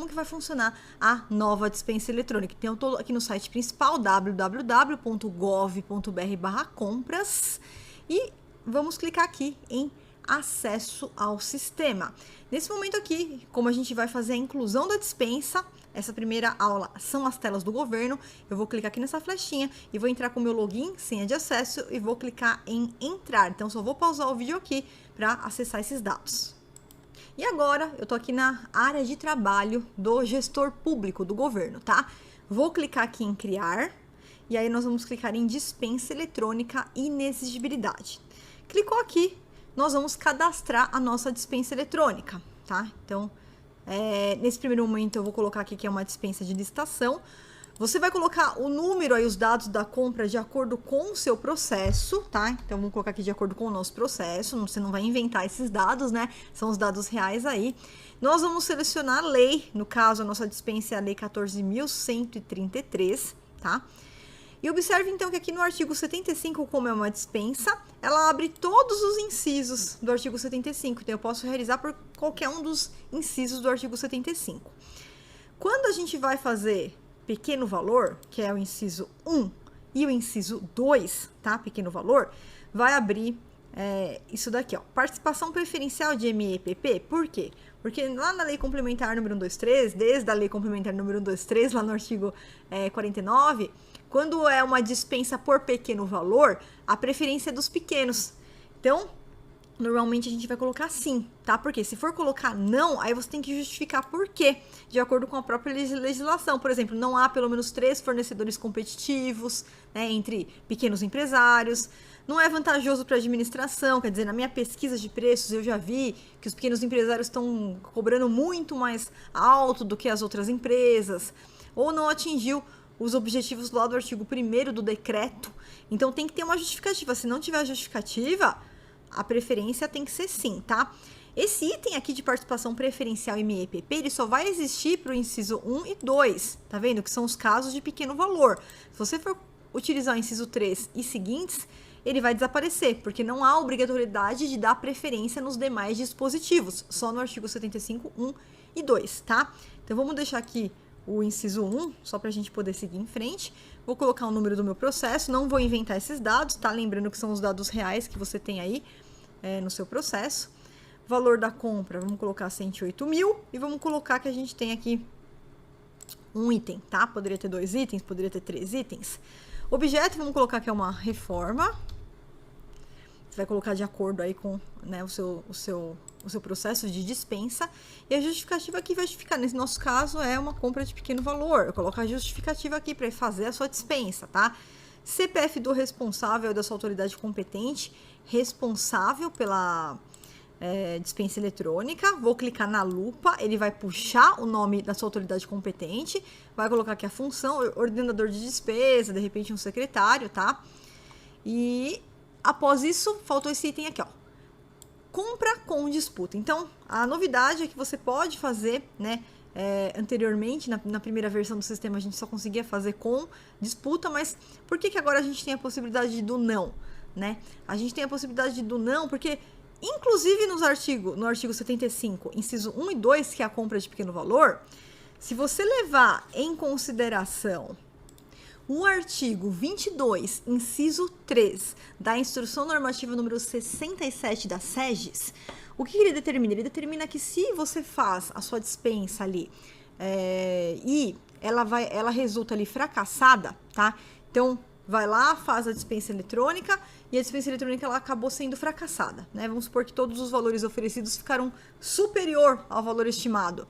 como que vai funcionar a nova dispensa eletrônica. Então, eu estou aqui no site principal, www.gov.br/compras, e vamos clicar aqui em acesso ao sistema. Nesse momento aqui, como a gente vai fazer a inclusão da dispensa, essa primeira aula são as telas do governo, eu vou clicar aqui nessa flechinha e vou entrar com o meu login, senha de acesso, e vou clicar em entrar. Então, só vou pausar o vídeo aqui para acessar esses dados. E agora, eu tô aqui na área de trabalho do gestor público do governo, tá? Vou clicar aqui em criar, e aí nós vamos clicar em dispensa eletrônica e inexigibilidade. Clicou aqui, nós vamos cadastrar a nossa dispensa eletrônica, tá? Então, nesse primeiro momento eu vou colocar aqui que é uma dispensa de licitação. Você vai colocar o número aí, os dados da compra de acordo com o seu processo, tá? Então, vamos colocar aqui de acordo com o nosso processo, você não vai inventar esses dados, né? São os dados reais aí. Nós vamos selecionar a lei, no caso, a nossa dispensa é a lei 14.133, tá? E observe, então, que aqui no artigo 75, como é uma dispensa, ela abre todos os incisos do artigo 75. Então, eu posso realizar por qualquer um dos incisos do artigo 75. Quando a gente vai fazer pequeno valor, que é o inciso 1 e o inciso 2, tá? Pequeno valor, vai abrir isso daqui, ó. Participação preferencial de MEPP. Por quê? Porque lá na Lei Complementar número 123, desde a Lei Complementar número 123, lá no artigo 49, quando é uma dispensa por pequeno valor, a preferência é dos pequenos. Então, normalmente a gente vai colocar sim, tá? Porque se for colocar não, aí você tem que justificar por quê, de acordo com a própria legislação. Por exemplo, não há pelo menos 3 fornecedores competitivos, né, entre pequenos empresários. Não é vantajoso para a administração, quer dizer, na minha pesquisa de preços eu já vi que os pequenos empresários estão cobrando muito mais alto do que as outras empresas, ou não atingiu os objetivos lá do artigo 1º do decreto. Então tem que ter uma justificativa. Se não tiver justificativa, a preferência tem que ser sim, tá? Esse item aqui de participação preferencial em MEPP, ele só vai existir para o inciso 1 e 2, tá vendo? Que são os casos de pequeno valor. Se você for utilizar o inciso 3 e seguintes, ele vai desaparecer, porque não há obrigatoriedade de dar preferência nos demais dispositivos, só no artigo 75, 1 e 2, tá? Então, vamos deixar aqui o inciso 1, só para a gente poder seguir em frente. Vou colocar o número do meu processo, não vou inventar esses dados, tá? Lembrando que são os dados reais que você tem aí no seu processo. Valor da compra, vamos colocar 108 mil, e vamos colocar que a gente tem aqui um item, tá? Poderia ter 2 itens, poderia ter 3 itens. Objeto, vamos colocar que é uma reforma. Você vai colocar de acordo aí com, né, o seu processo de dispensa. E a justificativa aqui vai justificar, nesse nosso caso, é uma compra de pequeno valor. Eu coloco a justificativa aqui para fazer a sua dispensa, tá? CPF do responsável, da sua autoridade competente, responsável pela dispensa eletrônica. Vou clicar na lupa, ele vai puxar o nome da sua autoridade competente, vai colocar aqui a função, ordenador de despesa, de repente um secretário, tá? E após isso, faltou esse item aqui, ó. Compra com disputa. Então, a novidade é que você pode fazer, né? Anteriormente, na primeira versão do sistema, a gente só conseguia fazer com disputa, mas por que agora a gente tem a possibilidade do não, né? A gente tem a possibilidade do não porque, inclusive no artigo 75, inciso 1 e 2, que é a compra de pequeno valor, se você levar em consideração o artigo 22, inciso 3, da Instrução Normativa número 67 da SEGES, o que ele determina? Ele determina que se você faz a sua dispensa ali e ela resulta ali fracassada, tá? Então, vai lá, faz a dispensa eletrônica e a dispensa eletrônica ela acabou sendo fracassada, né? Vamos supor que todos os valores oferecidos ficaram superior ao valor estimado.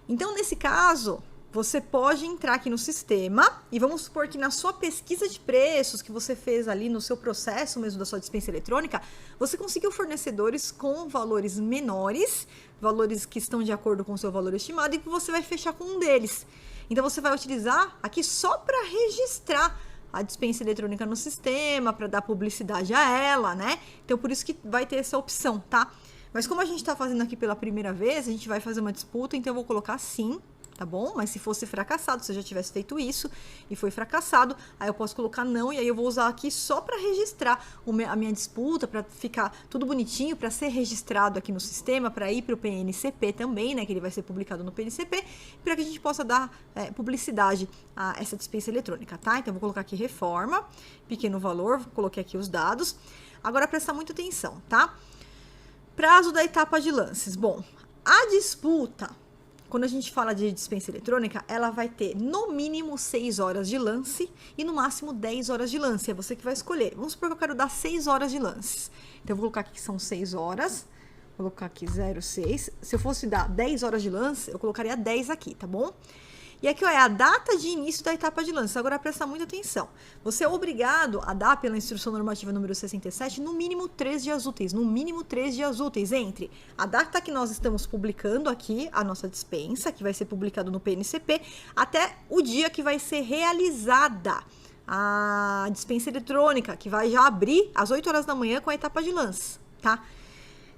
Então, nesse caso, você pode entrar aqui no sistema e vamos supor que na sua pesquisa de preços que você fez ali no seu processo mesmo da sua dispensa eletrônica, você conseguiu fornecedores com valores menores, valores que estão de acordo com o seu valor estimado, e que você vai fechar com um deles. Então, você vai utilizar aqui só para registrar a dispensa eletrônica no sistema, para dar publicidade a ela, né? Então, por isso que vai ter essa opção, tá? Mas como a gente está fazendo aqui pela primeira vez, a gente vai fazer uma disputa, então eu vou colocar sim. tá bom? Mas se fosse fracassado, se eu já tivesse feito isso e foi fracassado, aí eu posso colocar não, e aí eu vou usar aqui só para registrar a minha disputa, para ficar tudo bonitinho, para ser registrado aqui no sistema, para ir para o PNCP também, né, que ele vai ser publicado no PNCP, para que a gente possa dar publicidade a essa dispensa eletrônica, tá? Então, eu vou colocar aqui reforma, pequeno valor, coloquei aqui os dados. Agora, presta muita atenção, tá? Prazo da etapa de lances. Bom, a disputa, quando a gente fala de dispensa eletrônica, ela vai ter no mínimo 6 horas de lance e no máximo 10 horas de lance. É você que vai escolher. Vamos supor que eu quero dar 6 horas de lances. Então, eu vou colocar aqui que são 6 horas. Vou colocar aqui 0,6. Se eu fosse dar 10 horas de lance, eu colocaria 10 aqui, tá bom? E aqui, ó, é a data de início da etapa de lance. Agora, presta muita atenção. Você é obrigado a dar, pela instrução normativa número 67, no mínimo 3 dias úteis. No mínimo 3 dias úteis entre a data que nós estamos publicando aqui, a nossa dispensa, que vai ser publicado no PNCP, até o dia que vai ser realizada a dispensa eletrônica, que vai já abrir às 8 horas da manhã com a etapa de lance, tá?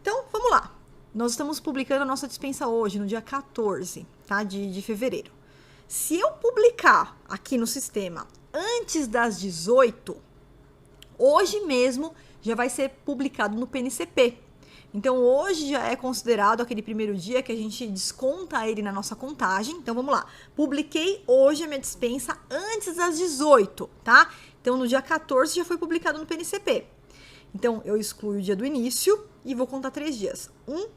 Então, vamos lá. Nós estamos publicando a nossa dispensa hoje, no dia 14, tá? De fevereiro. Se eu publicar aqui no sistema antes das 18, hoje mesmo já vai ser publicado no PNCP. Então, hoje já é considerado aquele primeiro dia que a gente desconta ele na nossa contagem. Então, vamos lá. Publiquei hoje a minha dispensa antes das 18, tá? Então, no dia 14 já foi publicado no PNCP. Então, eu excluo o dia do início e vou contar 3 dias. 1,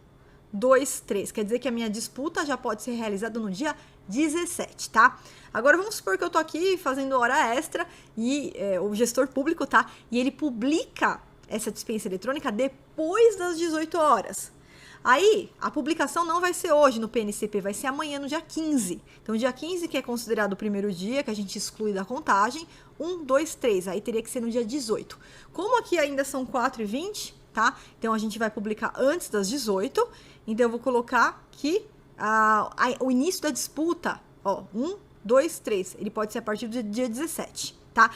2, 3. Quer dizer que a minha disputa já pode ser realizada no dia 17, tá? Agora, vamos supor que eu tô aqui fazendo hora extra e o gestor público, tá? E ele publica essa dispensa eletrônica depois das 18 horas. Aí, a publicação não vai ser hoje no PNCP, vai ser amanhã, no dia 15. Então, dia 15, que é considerado o primeiro dia, que a gente exclui da contagem, 1, 2, 3. Aí, teria que ser no dia 18. Como aqui ainda são 4h20, tá? Então, a gente vai publicar antes das 18. Então, eu vou colocar que o início da disputa, ó, 1, 2, 3. Ele pode ser a partir do dia 17, tá?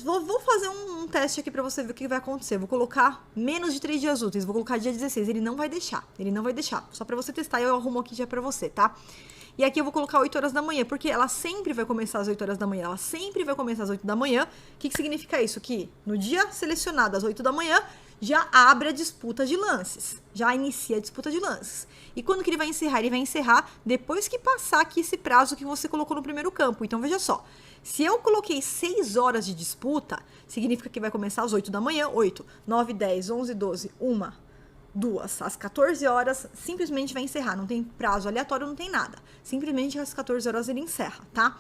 Vou fazer um teste aqui pra você ver o que vai acontecer. Vou colocar menos de 3 dias úteis. Vou colocar dia 16. Ele não vai deixar. Ele não vai deixar. Só pra você testar, eu arrumo aqui já pra você, tá? E aqui eu vou colocar 8 horas da manhã, porque ela sempre vai começar às 8 horas da manhã. Ela sempre vai começar às 8 da manhã. O que significa isso? Que no dia selecionado, às 8 da manhã, já abre a disputa de lances. Já inicia a disputa de lances. E quando que ele vai encerrar? Ele vai encerrar depois que passar aqui esse prazo que você colocou no primeiro campo. Então, veja só. Se eu coloquei 6 horas de disputa, significa que vai começar às 8 da manhã, 8, 9, 10, 11, 12, 1, 2, às 14 horas, simplesmente vai encerrar. Não tem prazo aleatório, não tem nada. Simplesmente às 14 horas ele encerra, tá?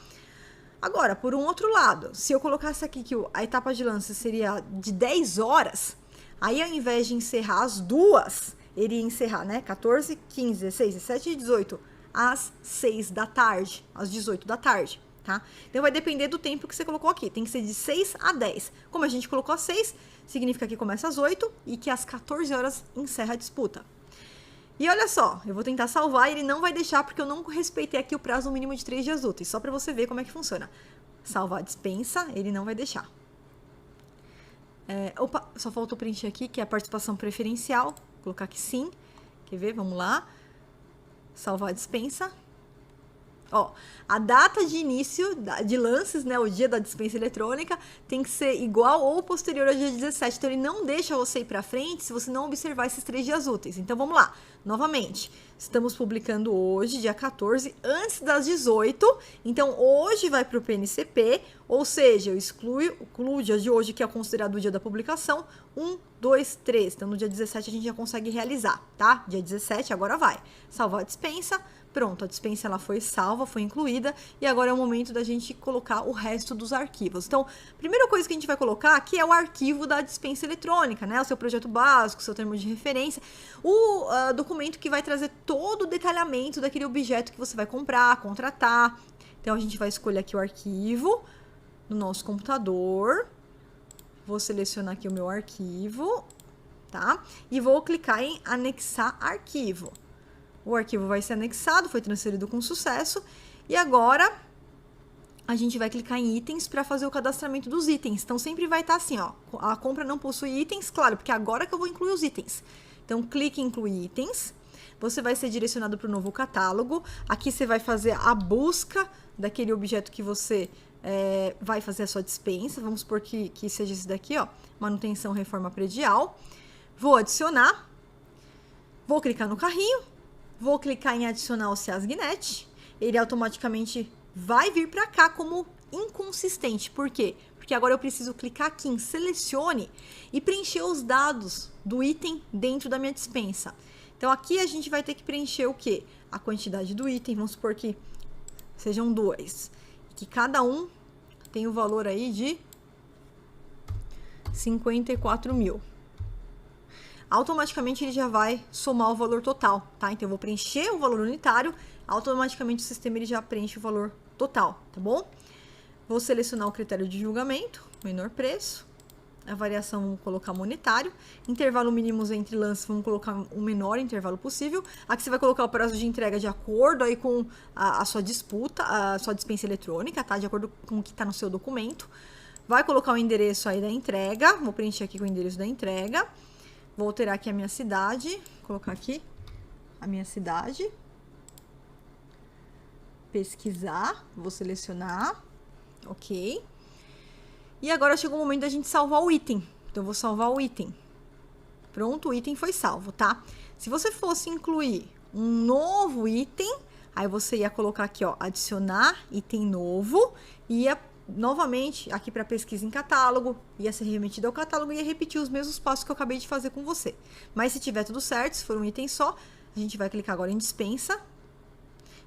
Agora, por um outro lado, se eu colocasse aqui que a etapa de lance seria de 10 horas, aí ao invés de encerrar às 2, ele ia encerrar, né? 14, 15, 16, 17 e 18, às 6 da tarde, às 18 da tarde. Tá? Então, vai depender do tempo que você colocou aqui. Tem que ser de 6 a 10. Como a gente colocou às 6, significa que começa às 8 e que às 14 horas encerra a disputa. E olha só, eu vou tentar salvar e ele não vai deixar porque eu não respeitei aqui o prazo mínimo de 3 dias úteis. Só para você ver como é que funciona. Salvar a dispensa, ele não vai deixar. Opa, só falta o print aqui, que é a participação preferencial. Vou colocar aqui sim. Quer ver? Vamos lá. Salvar a dispensa. Ó, a data de início de lances, né, o dia da dispensa eletrônica, tem que ser igual ou posterior ao dia 17. Então, ele não deixa você ir para frente se você não observar esses 3 dias úteis. Então, vamos lá. Novamente, estamos publicando hoje, dia 14, antes das 18. Então, hoje vai para o PNCP, ou seja, eu excluo o dia de hoje, que é considerado o dia da publicação, 1, 2, 3. Então, no dia 17 a gente já consegue realizar, tá? Dia 17, agora vai. Salvar a dispensa. Pronto, a dispensa ela foi salva, foi incluída, e agora é o momento da gente colocar o resto dos arquivos. Então, a primeira coisa que a gente vai colocar aqui é o arquivo da dispensa eletrônica, né? O seu projeto básico, o seu termo de referência, o documento que vai trazer todo o detalhamento daquele objeto que você vai comprar, contratar. Então, a gente vai escolher aqui o arquivo no nosso computador. Vou selecionar aqui o meu arquivo, tá? E vou clicar em anexar arquivo. O arquivo vai ser anexado, foi transferido com sucesso. E agora, a gente vai clicar em itens para fazer o cadastramento dos itens. Então, sempre vai estar assim, ó. A compra não possui itens, claro, porque agora que eu vou incluir os itens. Então, clique em incluir itens. você vai ser direcionado para o novo catálogo. Aqui você vai fazer a busca daquele objeto que você vai fazer a sua dispensa. Vamos supor que seja esse daqui, ó, manutenção reforma predial. Vou adicionar, vou clicar no carrinho, vou clicar em adicionar o SEASGNet. Ele automaticamente vai vir para cá como inconsistente. Por quê? Porque agora eu preciso clicar aqui em selecione e preencher os dados do item dentro da minha dispensa. Então aqui a gente vai ter que preencher o quê? A quantidade do item, vamos supor que sejam 2. Que cada um tem o valor aí de 54 mil. Automaticamente ele já vai somar o valor total, tá? Então eu vou preencher o valor unitário, automaticamente o sistema ele já preenche o valor total, tá bom? Vou selecionar o critério de julgamento, menor preço, a variação vamos colocar monetário, intervalo mínimos entre lances vamos colocar o menor intervalo possível. Aqui você vai colocar o prazo de entrega de acordo aí com a sua disputa, a sua dispensa eletrônica, tá? De acordo com o que está no seu documento. Vai colocar o endereço aí da entrega, vou preencher aqui com o endereço da entrega. Vou alterar aqui a minha cidade, colocar aqui a minha cidade. Pesquisar, vou selecionar, ok. E agora chegou o momento da gente salvar o item. Então, eu vou salvar o item. Pronto, o item foi salvo, tá? Se você fosse incluir um novo item, aí você ia colocar aqui, ó, adicionar item novo, e ia novamente aqui para pesquisa em catálogo, ia ser remetido ao catálogo e ia repetir os mesmos passos que eu acabei de fazer com você. Mas se tiver tudo certo, se for um item só, a gente vai clicar agora em dispensa.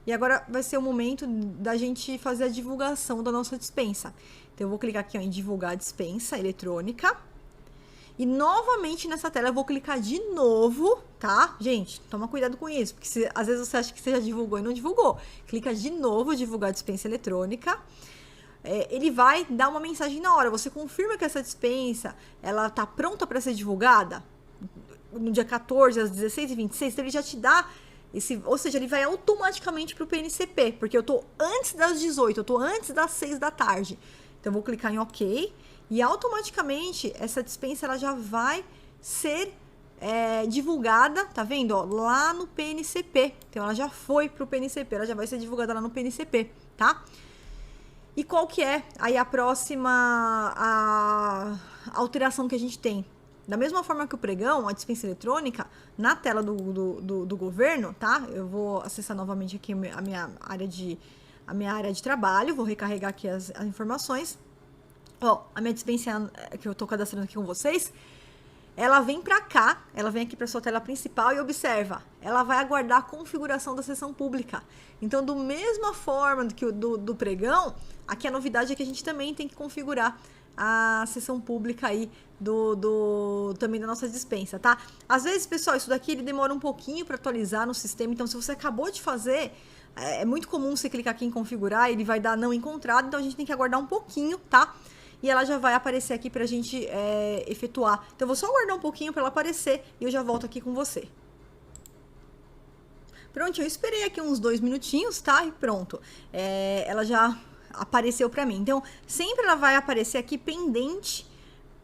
E agora vai ser o momento da gente fazer a divulgação da nossa dispensa. Então, eu vou clicar aqui, ó, em divulgar dispensa eletrônica. E novamente nessa tela eu vou clicar de novo, tá? Gente, toma cuidado com isso, porque às vezes você acha que você já divulgou e não divulgou. Clica de novo, divulgar dispensa eletrônica. Ele vai dar uma mensagem na hora. Você confirma que essa dispensa, ela tá pronta para ser divulgada no dia 14, às 16h26. Então, ele já te dá... ou seja, ele vai automaticamente para o PNCP, porque eu tô antes das 18, eu tô antes das 6 da tarde. Então, eu vou clicar em OK e automaticamente essa dispensa ela já vai ser divulgada, tá vendo? Ó, lá no PNCP. Então, ela já foi para o PNCP, ela já vai ser divulgada lá no PNCP, tá? E qual que é aí a próxima alteração que a gente tem? Da mesma forma que o pregão, a dispensa eletrônica, na tela do governo, tá? Eu vou acessar novamente aqui a minha área de trabalho, vou recarregar aqui as informações. Ó, a minha dispensa que eu tô cadastrando aqui com vocês, ela vem pra cá, ela vem aqui pra sua tela principal e observa, ela vai aguardar a configuração da sessão pública. Então, da mesma forma que do pregão, aqui a novidade é que a gente também tem que configurar a sessão pública aí também da nossa dispensa, tá? Às vezes, pessoal, isso daqui ele demora um pouquinho para atualizar no sistema, então se você acabou de fazer, é muito comum você clicar aqui em configurar, ele vai dar não encontrado, então a gente tem que aguardar um pouquinho, tá? E ela já vai aparecer aqui pra gente efetuar. Então eu vou só aguardar um pouquinho para ela aparecer e eu já volto aqui com você. Pronto, eu esperei aqui uns 2 minutinhos, tá? E pronto. Ela já apareceu para mim. Então, sempre ela vai aparecer aqui pendente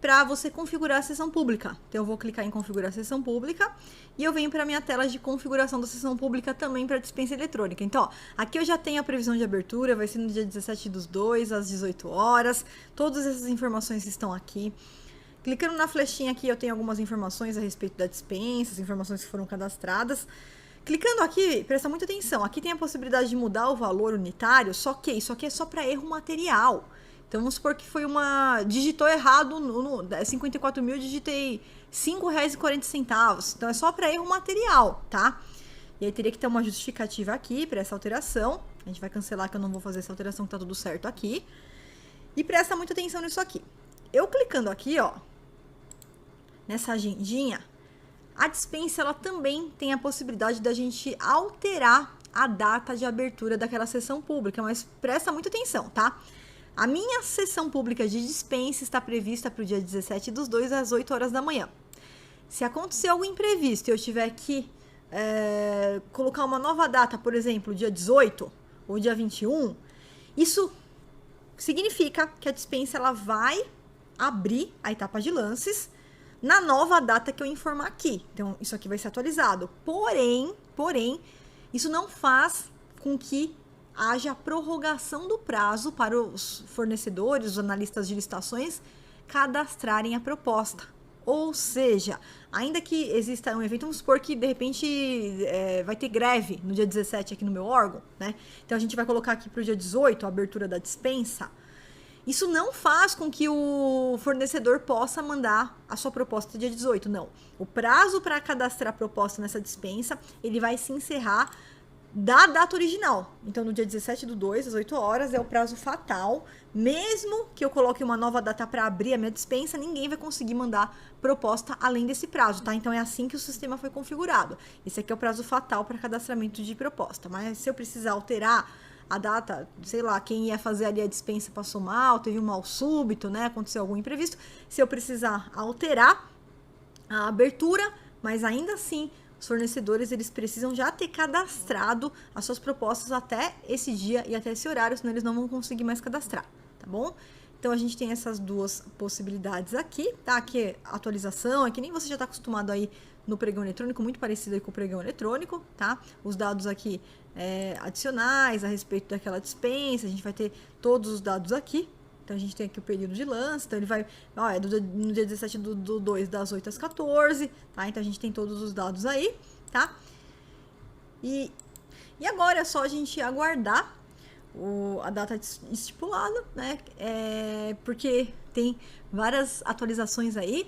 para você configurar a sessão pública. Então, eu vou clicar em configurar a sessão pública e eu venho para a minha tela de configuração da sessão pública também para dispensa eletrônica. Então, ó, aqui eu já tenho a previsão de abertura, vai ser no dia 17/2, às 18 horas. Todas essas informações estão aqui. Clicando na flechinha aqui, eu tenho algumas informações a respeito da dispensa, as informações que foram cadastradas. Clicando aqui, presta muita atenção, aqui tem a possibilidade de mudar o valor unitário, só que isso aqui é só para erro material. Então, vamos supor que foi digitou errado, 54 mil, digitei R$ 5,40. Então, é só para erro material, tá? E aí, teria que ter uma justificativa aqui para essa alteração. A gente vai cancelar que eu não vou fazer essa alteração, que tá tudo certo aqui. E presta muita atenção nisso aqui. Eu clicando aqui, ó, nessa agendinha, a dispensa, ela também tem a possibilidade da gente alterar a data de abertura daquela sessão pública, mas presta muita atenção, tá? A minha sessão pública de dispensa está prevista para o dia 17/2, às 8 horas da manhã. Se acontecer algo imprevisto e eu tiver que colocar uma nova data, por exemplo, dia 18 ou dia 21, isso significa que a dispensa ela vai abrir a etapa de lances na nova data que eu informar aqui. Então, isso aqui vai ser atualizado. Porém, Porém, isso não faz com que haja prorrogação do prazo para os fornecedores, os analistas de licitações, cadastrarem a proposta. Ou seja, ainda que exista um evento, vamos supor que de repente vai ter greve no dia 17 aqui no meu órgão, né? Então a gente vai colocar aqui para o dia 18 a abertura da dispensa. Isso não faz com que o fornecedor possa mandar a sua proposta dia 18, não. O prazo para cadastrar a proposta nessa dispensa, ele vai se encerrar da data original. Então, no dia 17/2, às 8 horas, é o prazo fatal. Mesmo que eu coloque uma nova data para abrir a minha dispensa, ninguém vai conseguir mandar proposta além desse prazo, tá? Então, é assim que o sistema foi configurado. Esse aqui é o prazo fatal para cadastramento de proposta. Mas se eu precisar alterar a data, sei lá, quem ia fazer ali a dispensa passou mal, teve um mal súbito, né? Aconteceu algum imprevisto. Se eu precisar alterar a abertura, mas ainda assim os fornecedores, eles precisam já ter cadastrado as suas propostas até esse dia e até esse horário, senão eles não vão conseguir mais cadastrar, tá bom? Então, a gente tem essas duas possibilidades aqui, tá? Aqui é atualização, é que nem você já está acostumado aí no pregão eletrônico, muito parecido aí com o pregão eletrônico, tá? Os dados aqui adicionais a respeito daquela dispensa, a gente vai ter todos os dados aqui. Então, a gente tem aqui o período de lance, então ele vai, no dia 17/2, das 8 às 14, tá? Então, a gente tem todos os dados aí, tá? E agora é só a gente aguardar a data estipulada, né? Porque tem várias atualizações aí,